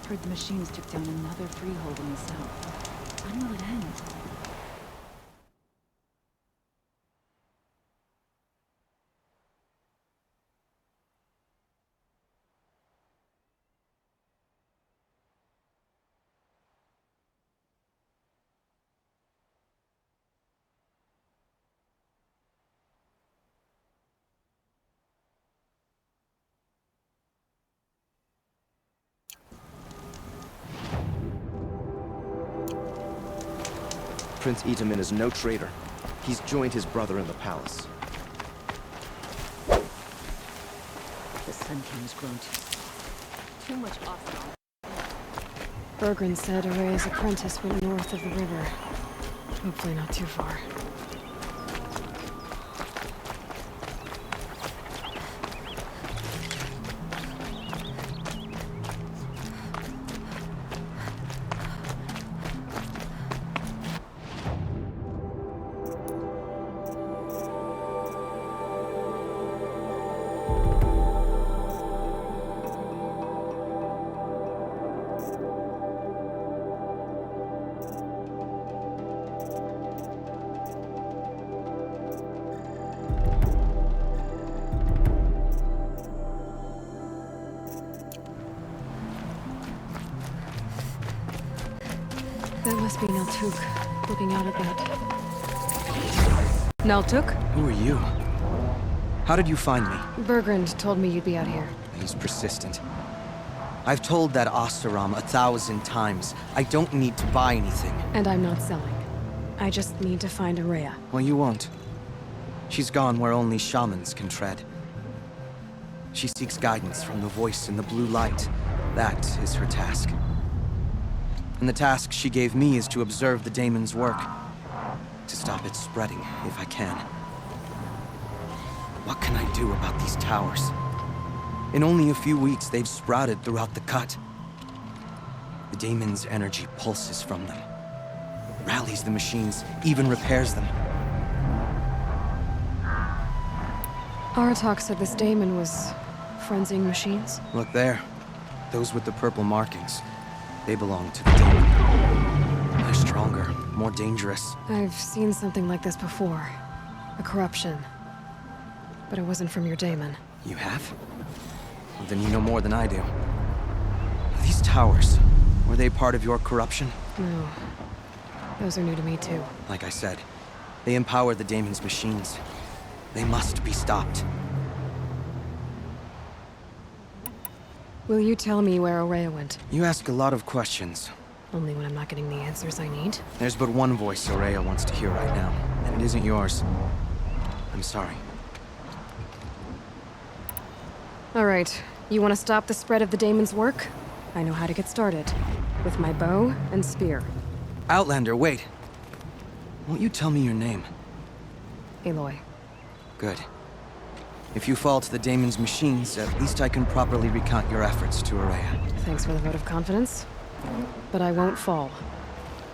Heard the machines took down another freehold in the south. When will it end? Prince Itamen is no traitor. He's joined his brother in the palace. The Sun King has grown too much hostile. Bergren said Araya's apprentice went north of the river. Hopefully not too far. That must be Naltuk, looking out at that. Naltuk? Who are you? How did you find me? Bergrand told me you'd be out here. He's persistent. I've told that Oseram 1,000 times. I don't need to buy anything. And I'm not selling. I just need to find Araya. Well, you won't. She's gone where only shamans can tread. She seeks guidance from the voice in the blue light. That is her task. And the task she gave me is to observe the daemon's work. To stop it spreading, if I can. What can I do about these towers? In only a few weeks, they've sprouted throughout the cut. The daemon's energy pulses from them. Rallies the machines, even repairs them. Aratak said this daemon was frenzying machines. Look there. Those with the purple markings. They belong to the daemon. They're stronger, more dangerous. I've seen something like this before. A corruption. But it wasn't from your daemon. You have? Well, then you know more than I do. These towers, were they part of your corruption? No. Those are new to me too. Like I said, they empower the daemon's machines. They must be stopped. Will you tell me where Araya went? You ask a lot of questions. Only when I'm not getting the answers I need. There's but one voice Araya wants to hear right now, and it isn't yours. I'm sorry. All right. You want to stop the spread of the daemon's work? I know how to get started. With my bow and spear. Outlander, wait. Won't you tell me your name? Aloy. Good. If you fall to the daemon's machines, at least I can properly recount your efforts to Araya. Thanks for the vote of confidence. But I won't fall.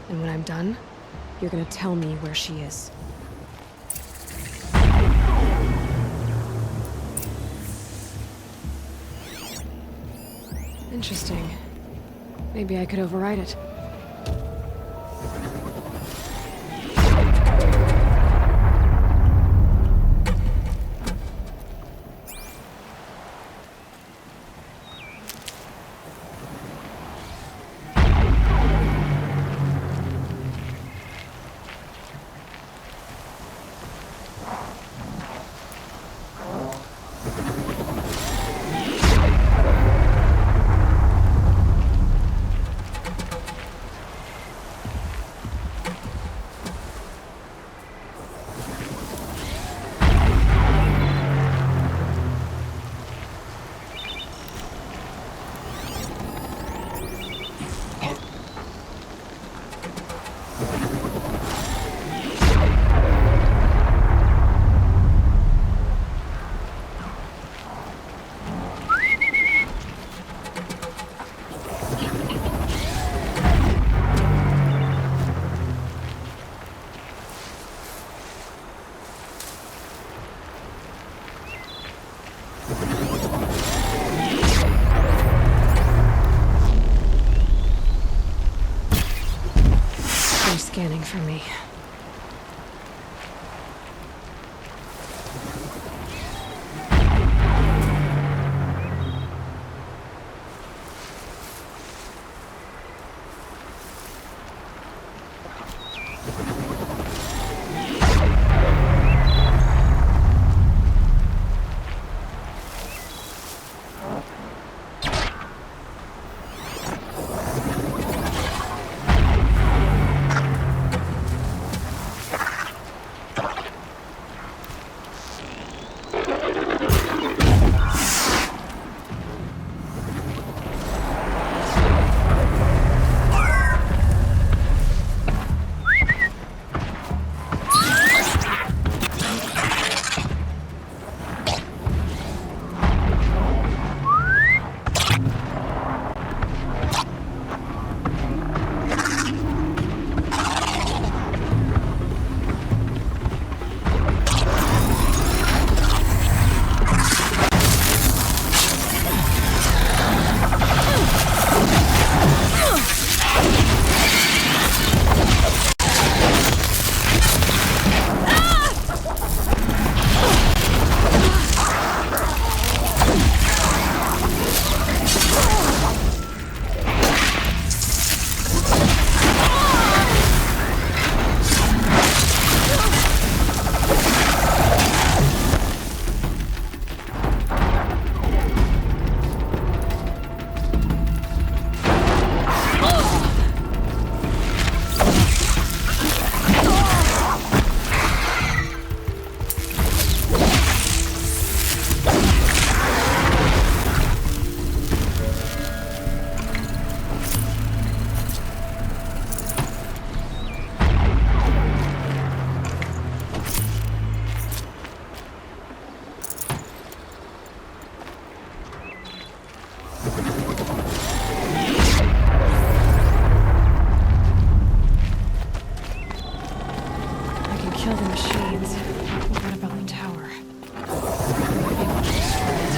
And when I'm done, you're gonna tell me where she is. Interesting. Maybe I could override it. I can kill the machines. What about the tower? Maybe I'll destroy it.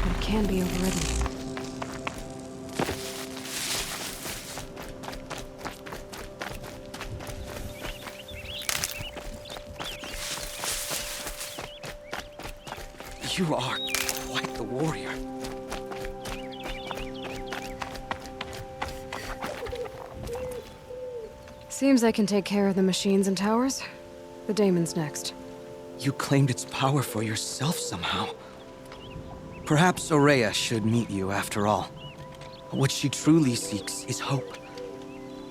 But it can be overridden. You are quite the warrior. Seems I can take care of the machines and towers. The daemon's next. You claimed its power for yourself somehow. Perhaps Ourea should meet you after all. What she truly seeks is hope.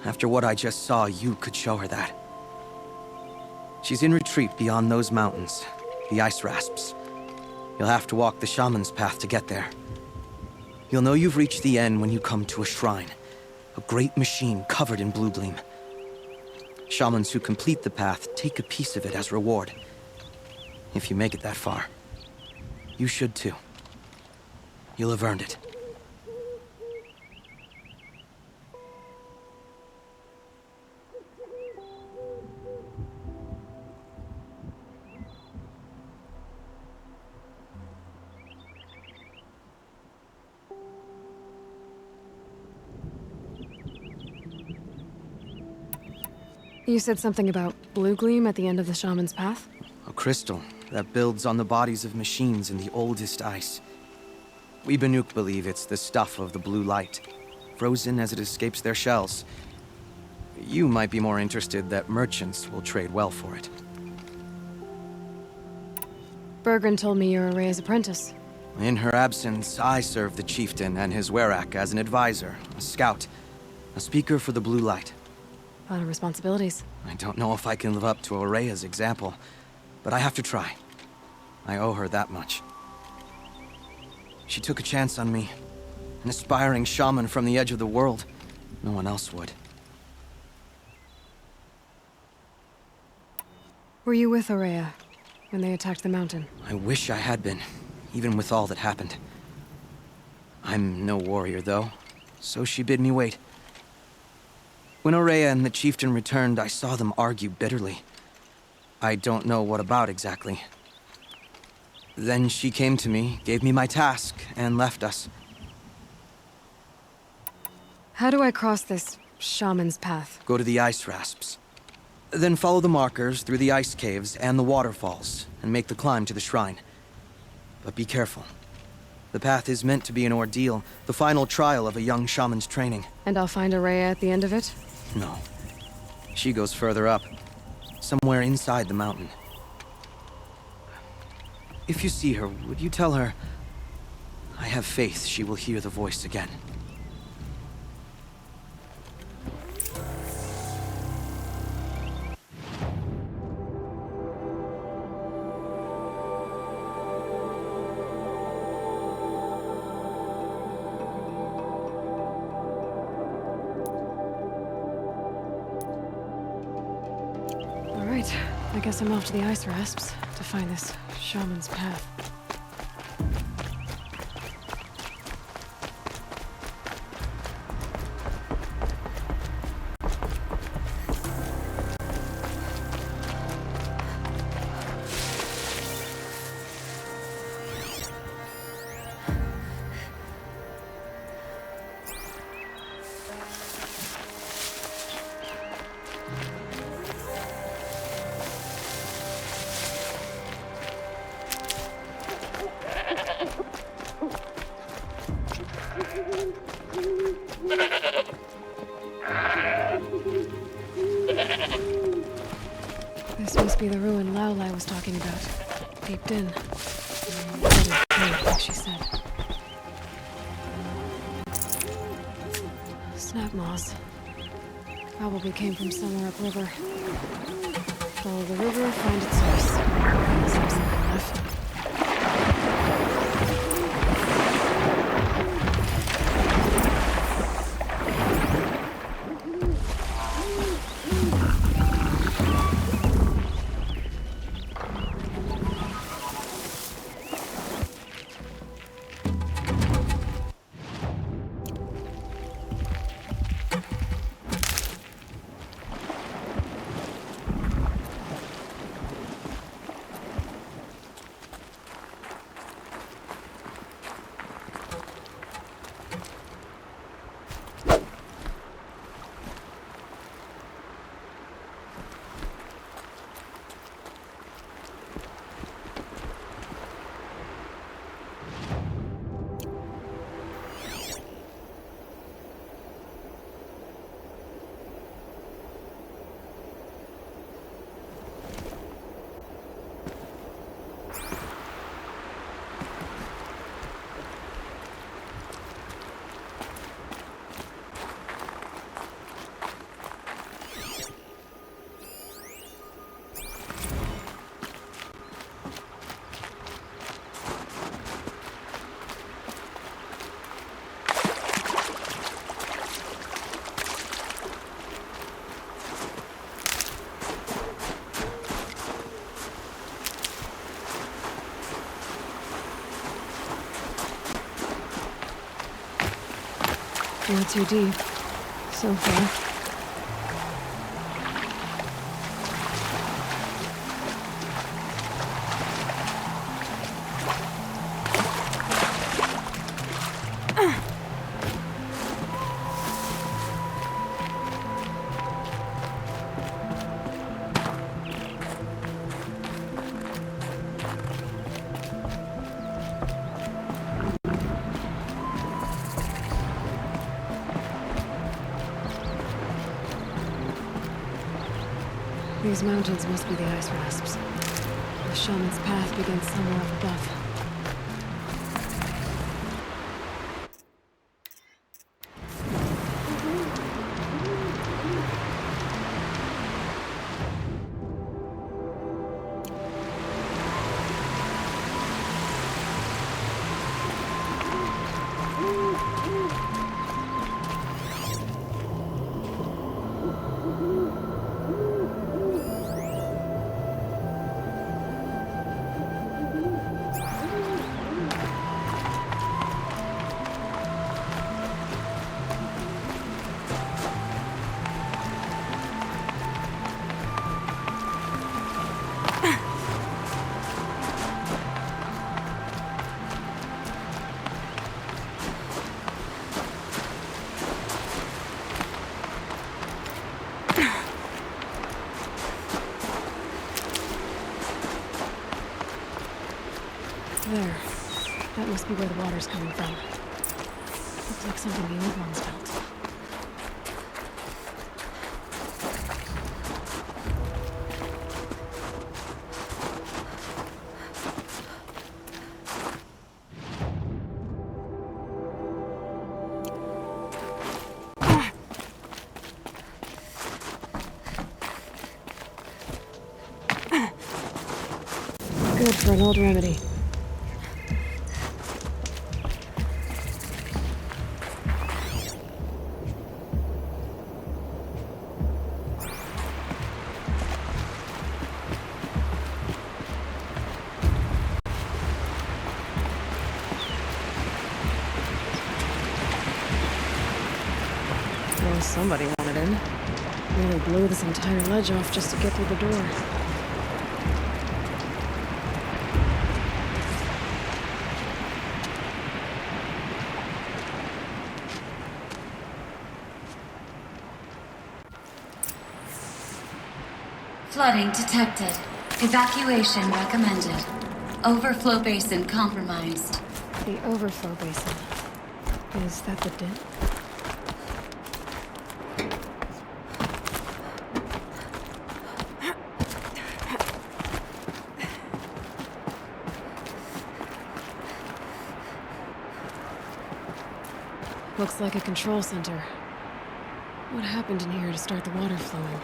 After what I just saw, you could show her that. She's in retreat beyond those mountains, the ice rasps. You'll have to walk the shaman's path to get there. You'll know you've reached the end when you come to a shrine, a great machine covered in blue gleam. Shamans who complete the path take a piece of it as reward. If you make it that far, you should too. You'll have earned it. You said something about blue gleam at the end of the shaman's path? A crystal that builds on the bodies of machines in the oldest ice. We Banuk believe it's the stuff of the blue light, frozen as it escapes their shells. You might be more interested that merchants will trade well for it. Bergren told me you're Ourea's apprentice. In her absence, I serve the chieftain and his werak as an advisor, a scout, a speaker for the blue light. A lot of responsibilities. I don't know if I can live up to Ourea's example, but I have to try. I owe her that much. She took a chance on me, an aspiring shaman from the edge of the world. No one else would. Were you with Ourea when they attacked the mountain? I wish I had been, even with all that happened. I'm no warrior, though, so she bid me wait. When Ourea and the chieftain returned, I saw them argue bitterly. I don't know what about exactly. Then she came to me, gave me my task, and left us. How do I cross this shaman's path? Go to the ice rasps. Then follow the markers through the ice caves and the waterfalls, and make the climb to the shrine. But be careful. The path is meant to be an ordeal, the final trial of a young shaman's training. And I'll find Ourea at the end of it? No. She goes further up, somewhere inside the mountain. If you see her, would you tell her, I have faith she will hear the voice again. Alright, I guess I'm off to the ice rasps to find this shaman's path. This must be the ruin Laolai was talking about. Peeped in. Like she said. Snap moths. Probably came from somewhere upriver. Follow the river, find its source. Seems simple enough. Not too deep. So far. These mountains must be the ice rasps. The shaman's path begins somewhere up above. There. That must be where the water's coming from. Looks like something the old ones built. Good for an old remedy. Well, somebody wanted in. Nearly blew this entire ledge off just to get through the door. Flooding detected. Evacuation recommended. Overflow basin compromised. The overflow basin. Is that the dip? Looks like a control center. What happened in here to start the water flowing?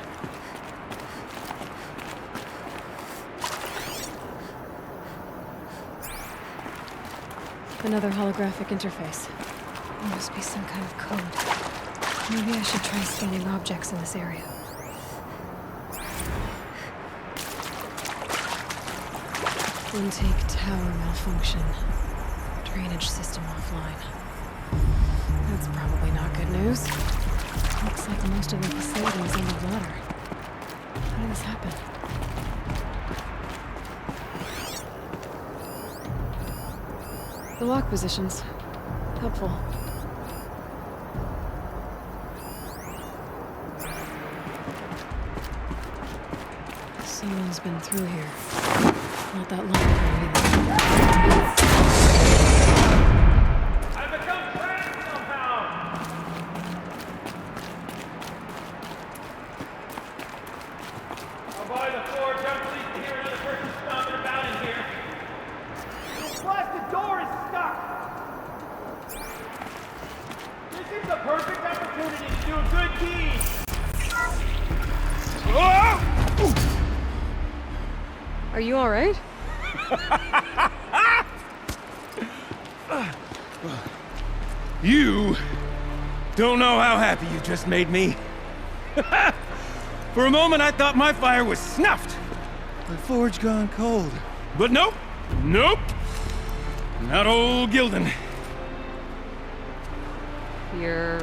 Another holographic interface. Must be some kind of code. Maybe I should try scanning objects in this area. Intake tower malfunction. Drainage system offline. That's probably not good news. Looks like most of the facility is underwater. How did this happen? The lock positions. Helpful. Someone's been through here. Not that long ago either. I've become trapped somehow! I'll buy the floor, don't please to hear another person stomping about in here. This blasted door is stuck! This is the perfect opportunity to do a good deed! Oh! Are you alright? You don't know how happy you just made me. For a moment, I thought my fire was snuffed. The forge gone cold. But nope. Nope. Not old Gildan. You're...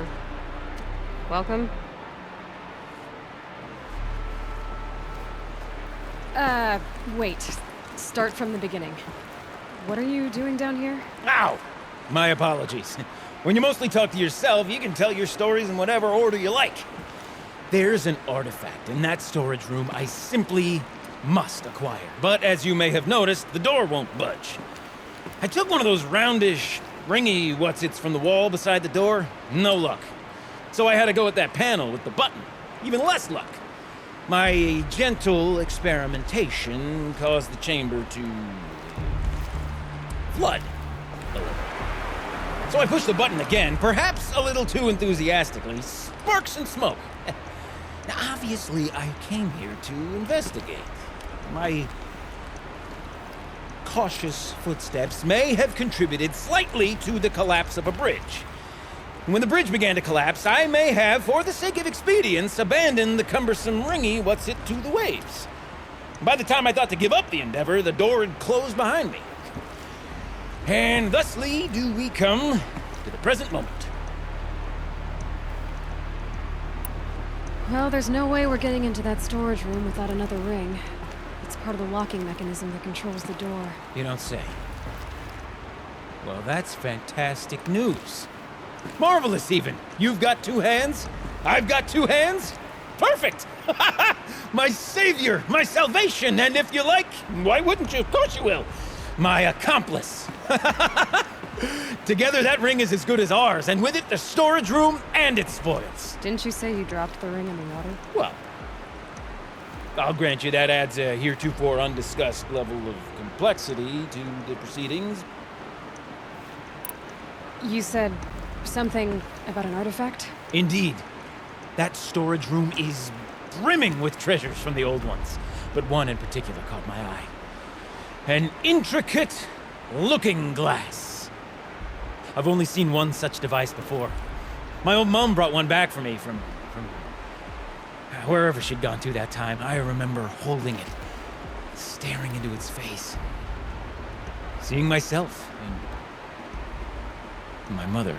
welcome? Wait. Start from the beginning. What are you doing down here? Ow! My apologies. When you mostly talk to yourself, you can tell your stories in whatever order you like. There's an artifact in that storage room I simply must acquire. But as you may have noticed, the door won't budge. I took one of those roundish, ringy what's-its from the wall beside the door. No luck. So I had to go with that panel with the button. Even less luck. My gentle experimentation caused the chamber to... flood. A little. So I pushed the button again, perhaps a little too enthusiastically. Sparks and smoke. Now, obviously, I came here to investigate. My cautious footsteps may have contributed slightly to the collapse of a bridge. When the bridge began to collapse, I may have, for the sake of expedience, abandoned the cumbersome ringy what's-it to the waves. By the time I thought to give up the endeavor, the door had closed behind me. And thusly do we come to the present moment. Well, there's no way we're getting into that storage room without another ring. It's part of the locking mechanism that controls the door. You don't say. Well, that's fantastic news. Marvelous, even. You've got two hands. I've got two hands. Perfect! My savior, my salvation, and if you like, why wouldn't you? Of course you will. My accomplice. Together, that ring is as good as ours, and with it, the storage room and its spoils. Didn't you say you dropped the ring in the water? Well, I'll grant you that adds a heretofore undiscussed level of complexity to the proceedings. You said something about an artifact? Indeed. That storage room is brimming with treasures from the old ones, but one in particular caught my eye. An intricate looking glass. I've only seen one such device before. My old mom brought one back for me from wherever she'd gone to that time. I remember holding it, staring into its face, seeing myself and my mother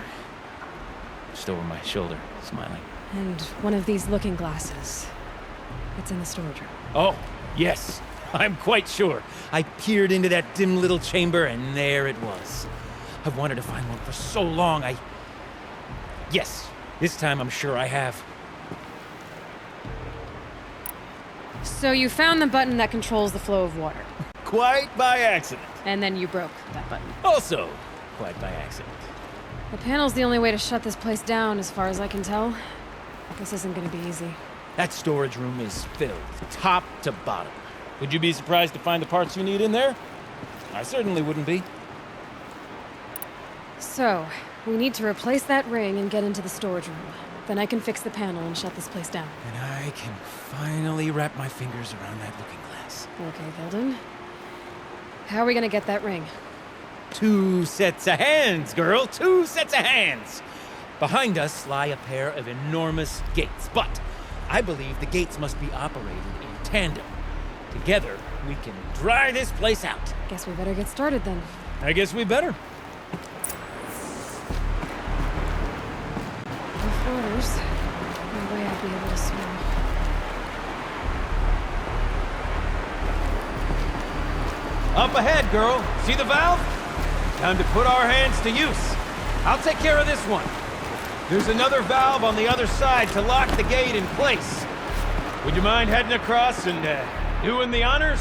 just over my shoulder, smiling. And one of these looking glasses. It's in the storage room. Oh, yes. I'm quite sure. I peered into that dim little chamber, and there it was. I've wanted to find one for so long, Yes, this time I'm sure I have. So you found the button that controls the flow of water. Quite by accident. And then you broke that button. Also, quite by accident. The panel's the only way to shut this place down, as far as I can tell. This isn't gonna be easy. That storage room is filled, top to bottom. Would you be surprised to find the parts you need in there? I certainly wouldn't be. So, we need to replace that ring and get into the storage room. Then I can fix the panel and shut this place down. And I can finally wrap my fingers around that looking glass. Okay, Hilden. How are we gonna get that ring? 2 sets of hands, girl. 2 sets of hands. Behind us lie a pair of enormous gates, but I believe the gates must be operated in tandem. Together, we can dry this place out. Guess we better get started then. I guess we better. With orders, no way I'd be able to swim. Up ahead, girl. See the valve? Time to put our hands to use. I'll take care of this one. There's another valve on the other side to lock the gate in place. Would you mind heading across and doing the honors?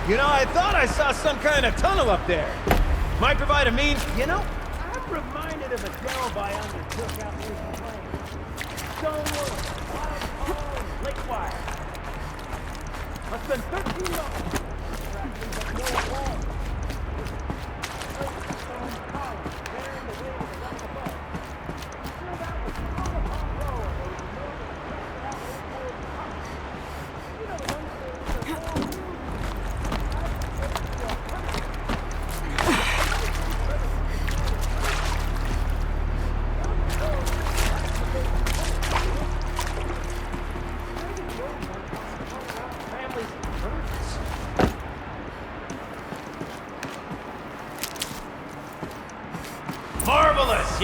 You know, I thought I saw some kind of tunnel up there. Might provide a means... You know, I'm reminded of a delve I undertook out near the lake. Stonewood, wild lake wire. I spent $13 tracking but no wall. Great stone column bearing the weight of the rock above. Sure, that was all upon row of those enormous travel old tunnels. You know, the ones that are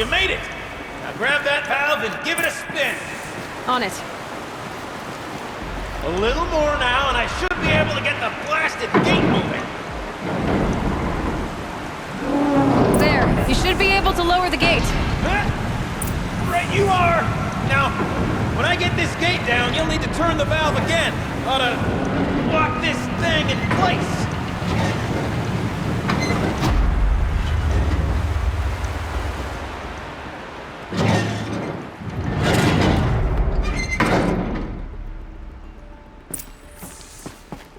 You made it! Now grab that valve and give it a spin. On it. A little more now, and I should be able to get the blasted gate moving. There. You should be able to lower the gate. Huh? Right you are! Now, when I get this gate down, you'll need to turn the valve again. Ought to lock this thing in place.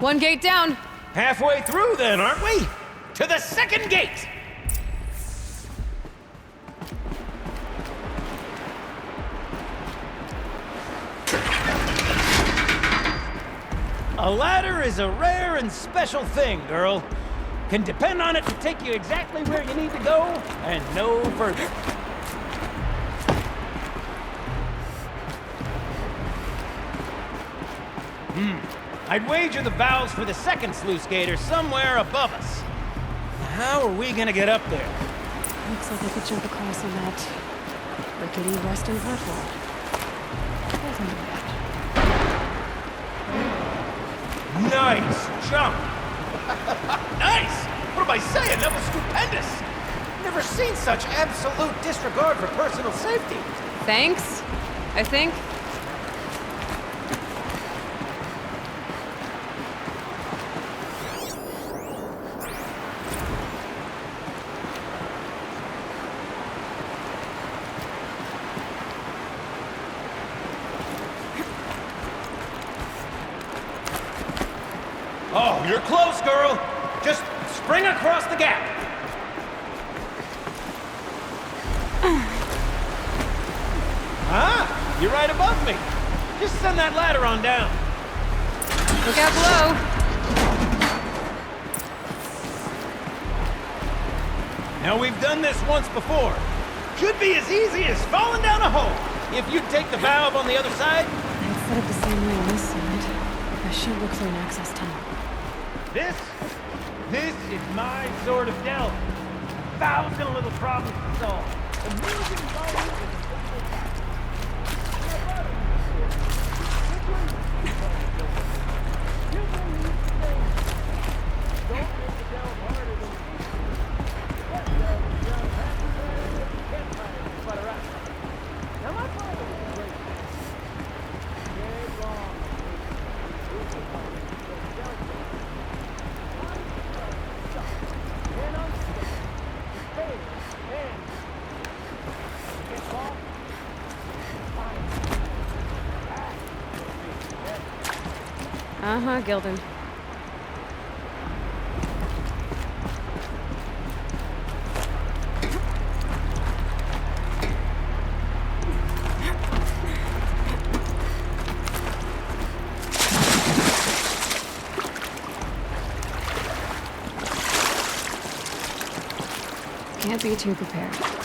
One gate down. Halfway through then, aren't we? To the second gate! A ladder is a rare and special thing, girl. Can depend on it to take you exactly where you need to go, and no further. I'd wager the valves for the second sluice gate are somewhere above us. How are we gonna get up there? Looks like I could jump across on that rickety western platform. Wasn't bad. Nice jump! Nice! What am I saying? That was stupendous! Never seen such absolute disregard for personal safety. Thanks, I think. Oh, you're close, girl! Just spring across the gap! Ah, you're right above me. Just send that ladder on down. Look out below. Now, we've done this once before. Could be as easy as falling down a hole. If you'd take the valve on the other side. I'd set up the same way on this side. I should look for an access tunnel. This is my sort of delve. 1,000 little problems to solve. A million dollars in Uh-huh, Gilden. Can't be too prepared.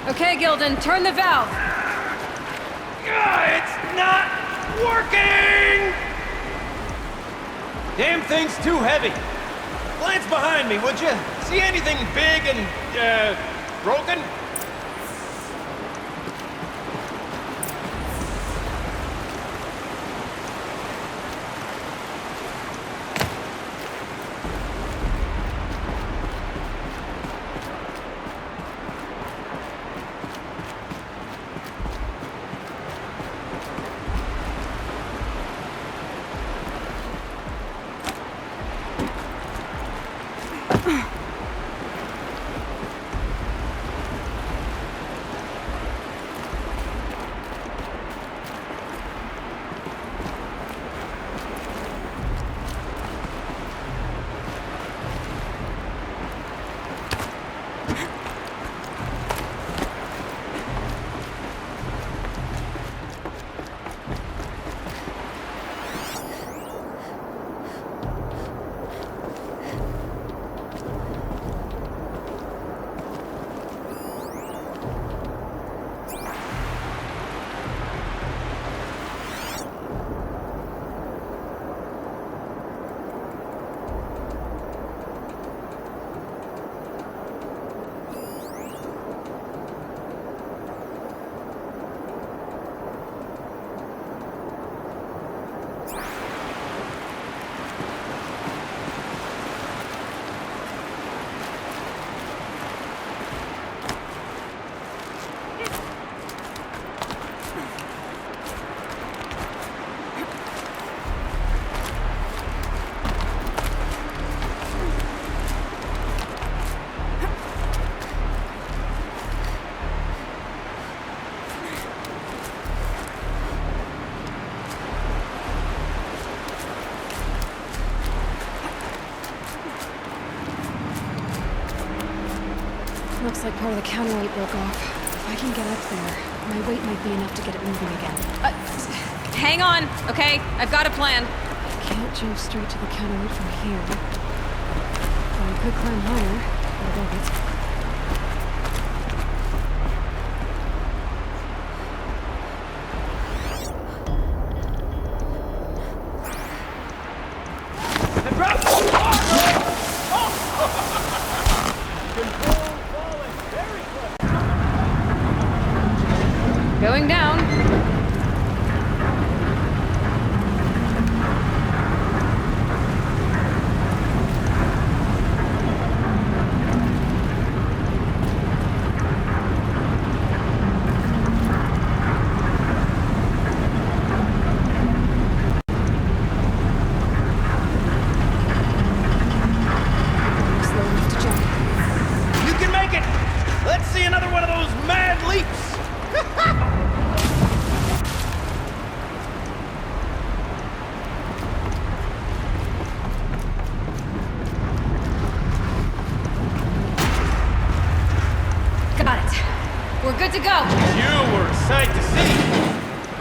Okay, Gilden, turn the valve. It's not working! Damn thing's too heavy. Glance behind me, would you? See anything big and, broken? Looks like part of the counterweight broke off. If I can get up there, my weight might be enough to get it moving again. Hang on, okay? I've got a plan. I can't jump straight to the counterweight from here. But I could climb higher, above it. Going down. Slow enough to jump. You can make it! Let's see another one of those mad leaps! Got it. We're good to go. You were a sight to see.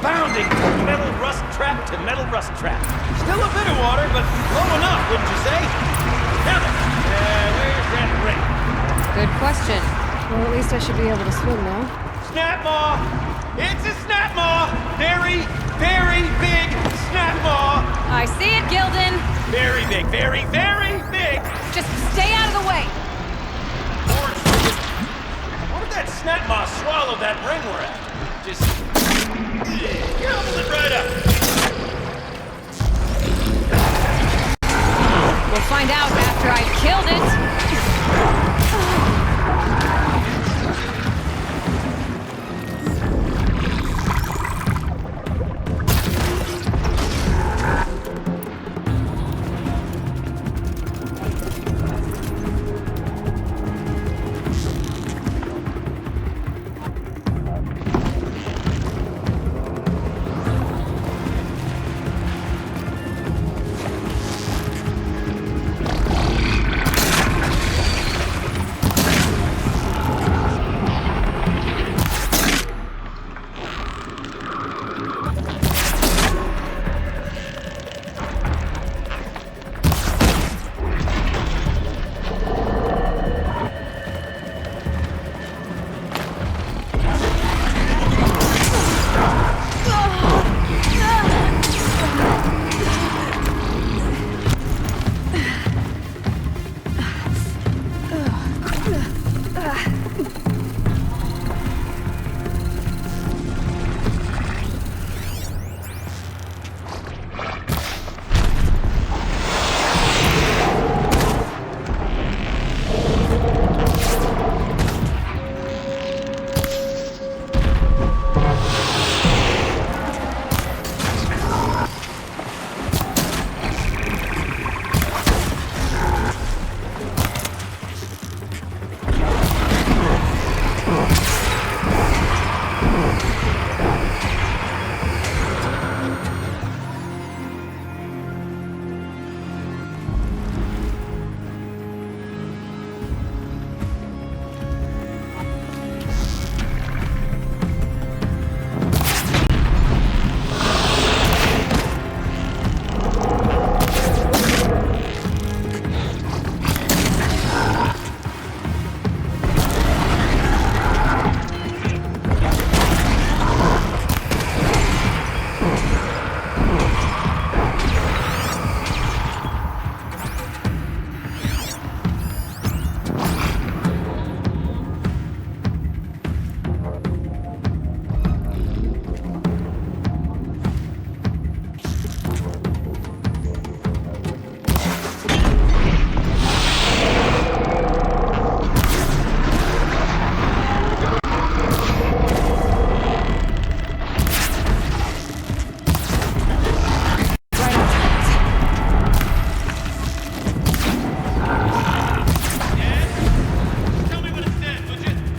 Bounding from metal rust trap to metal rust trap. Still a bit of water, but low enough, wouldn't you say? Now then, where's that ring? Good question. Well, at least I should be able to swim now. Snap maw! It's a snap maw! Very, very big snap maw! I see it, Gildan. Very big, very, very big! Just stay out of the way. Orange ribbon. What if that snap maw swallowed that ring we're at? Just gobbled it right up. We'll find out after I've killed it.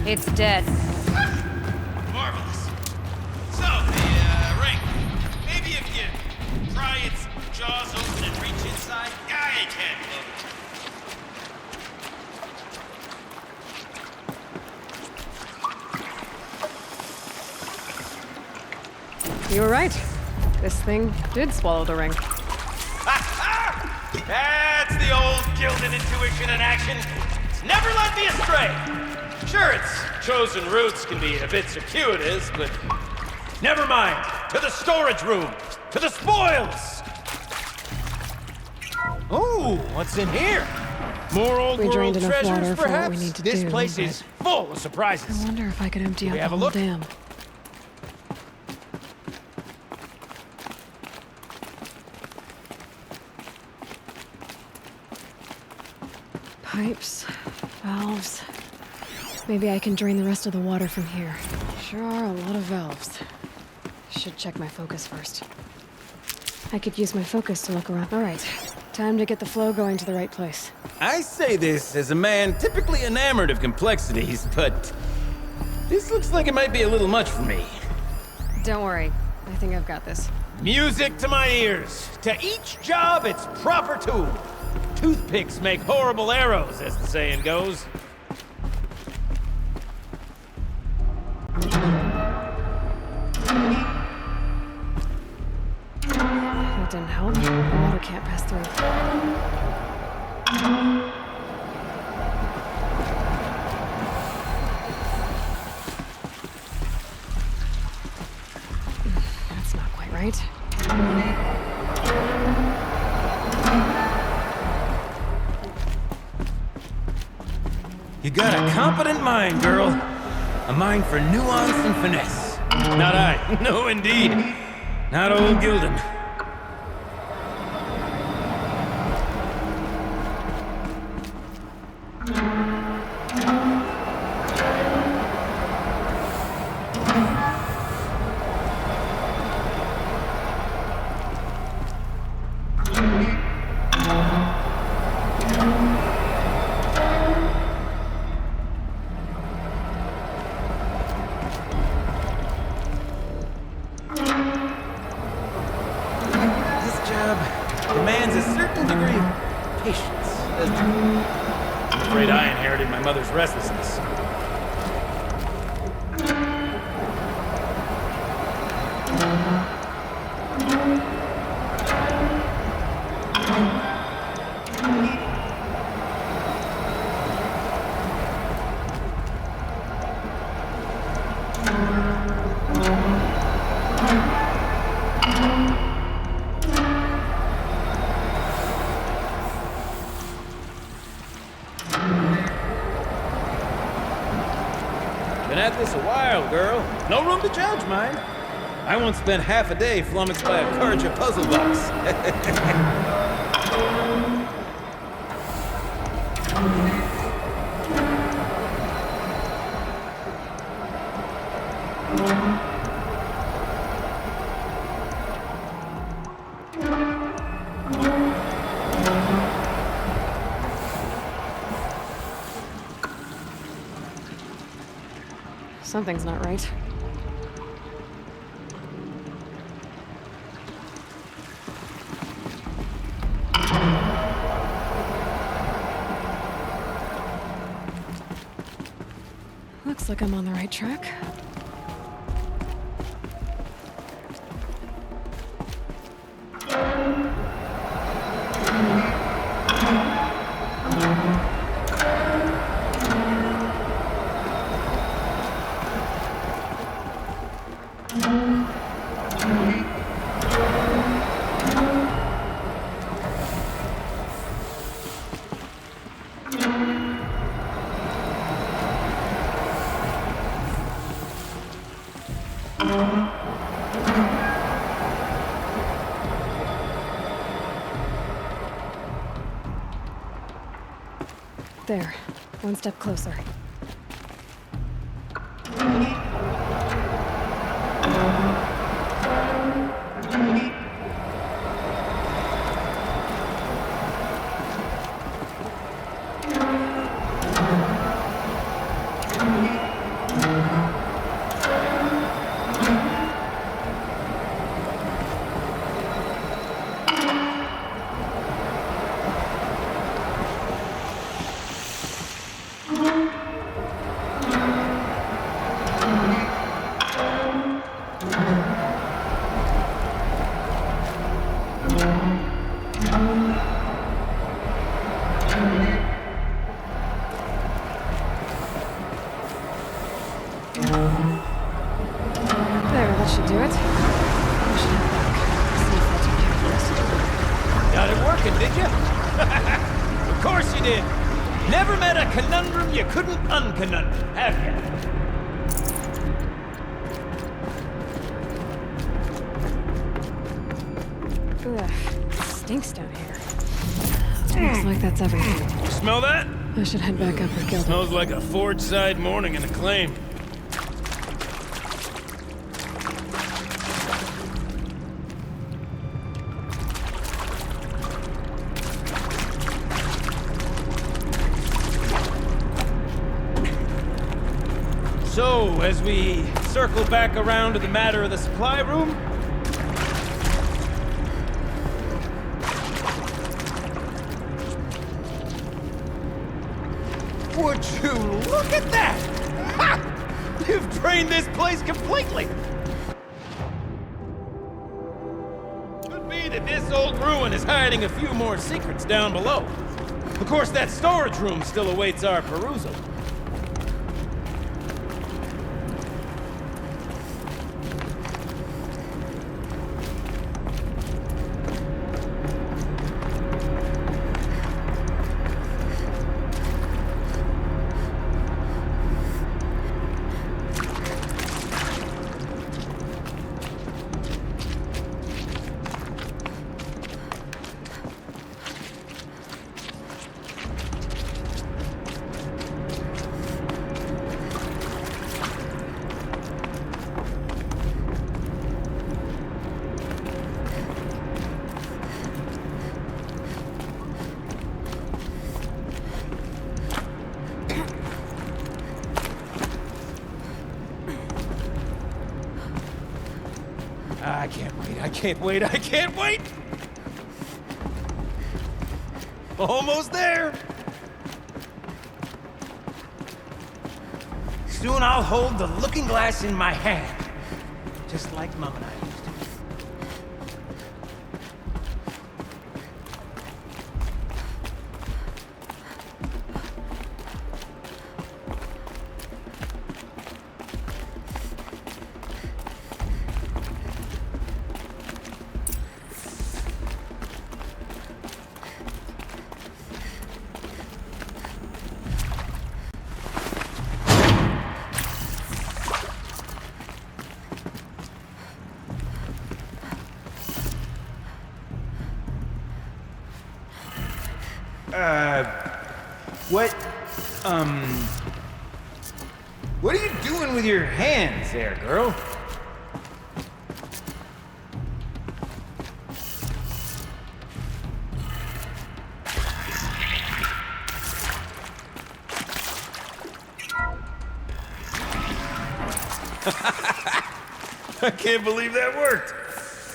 It's dead. Marvelous. So, the ring. Maybe if you pry its jaws open and reach inside, I can't close You were right. This thing did swallow the ring. That's the old Gildan intuition in action. It's never led me astray. Sure, its chosen routes can be a bit circuitous, but never mind. To the storage room. To the spoils. Ooh, what's in here? More old We drained world enough treasures, water for what perhaps? we need to This do, place but- is full of surprises. I wonder if I could empty out we the have a whole look? dam. Pipes, valves. Maybe I can drain the rest of the water from here. Sure are a lot of valves. Should check my focus first. I could use my focus to look around. All right, time to get the flow going to the right place. I say this as a man typically enamored of complexities, but this looks like it might be a little much for me. Don't worry, I think I've got this. Music to my ears. To each job, its proper tool. Toothpicks make horrible arrows, as the saying goes. That didn't help. The water can't pass through. That's not quite right. You got a competent mind, girl. A mind for nuance and finesse. Not I. No, indeed. Not old Gildan. This job demands a certain degree of patience, doesn't it? I'm afraid I inherited my mother's restlessness. Been at this a while, girl. No room to judge, mind. I once spent half a day flummoxed by a Karja puzzle box. Something's not right. Looks like I'm on the right track. There, one step closer. did. Never met a conundrum you couldn't unconundrum, have ya? Ugh, it stinks down here. Looks like that's everything. You smell that? I should head back up with Gilda. Smells like a Forge-side morning in Acclaim. So, as we circle back around to the matter of the supply room, would you look at that? Ha! You've drained this place completely! Could be that this old ruin is hiding a few more secrets down below. Of course, that storage room still awaits our perusal. I can't wait, I can't wait, I can't wait! Almost there! Soon I'll hold the looking glass in my hand, just like Mom and I used to. What are you doing with your hands there, girl? I can't believe that worked.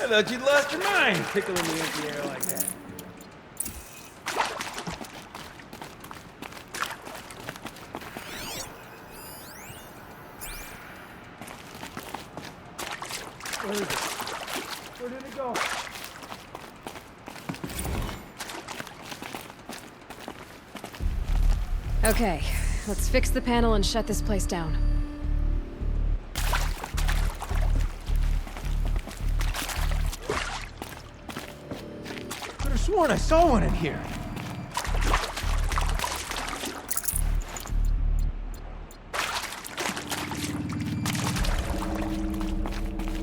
I thought you'd lost your mind, tickling me into the air like that. Where is it? Where did it go? Okay, let's fix the panel and shut this place down. I could have sworn I saw one in here.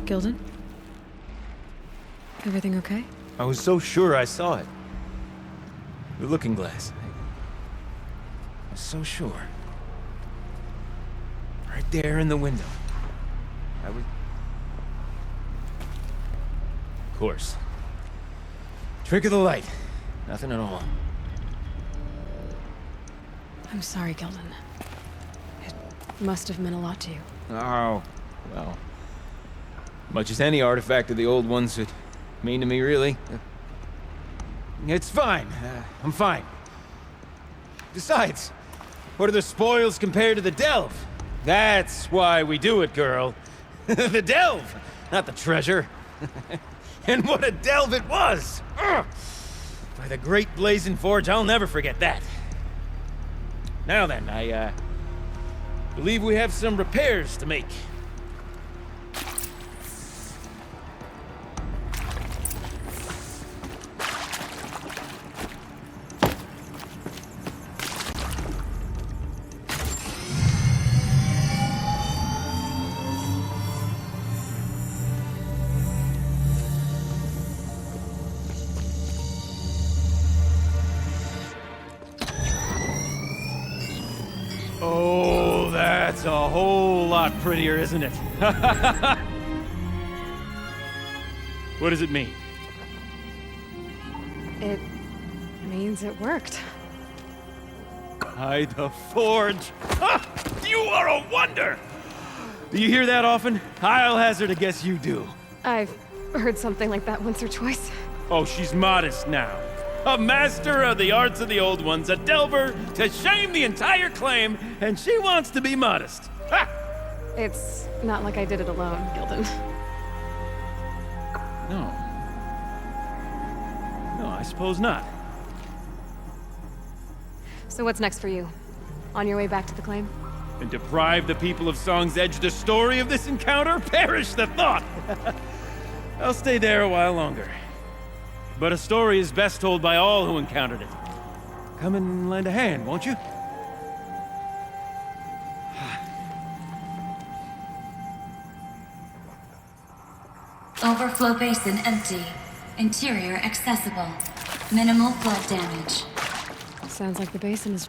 Gildan? Everything okay? I was so sure I saw it. The looking glass. I was so sure. Right there in the window. I was... Of course. Trick of the light. Nothing at all. I'm sorry, Gildan. It must have meant a lot to you. Oh, well. Much as any artifact of the old ones would mean to me, really. It's fine. I'm fine. Besides, what are the spoils compared to the delve? That's why we do it, girl. The delve, not the treasure. And what a delve it was! Ugh. By the great Blazing Forge, I'll never forget that. Now then, I believe we have some repairs to make. Oh, that's a whole lot prettier, isn't it? What does it mean? It means it worked. By the Forge! Ha! You are a wonder! Do you hear that often? I'll hazard a guess you do. I've heard something like that once or twice. Oh, she's modest now. A master of the arts of the old ones, a delver to shame the entire claim, and she wants to be modest. Ha! It's not like I did it alone, Gildan. No. No, I suppose not. So what's next for you? On your way back to the claim? And deprive the people of Song's Edge the story of this encounter? Perish the thought! I'll stay there a while longer. But a story is best told by all who encountered it. Come and lend a hand, won't you? Overflow basin empty. Interior accessible. Minimal flood damage. Sounds like the basin is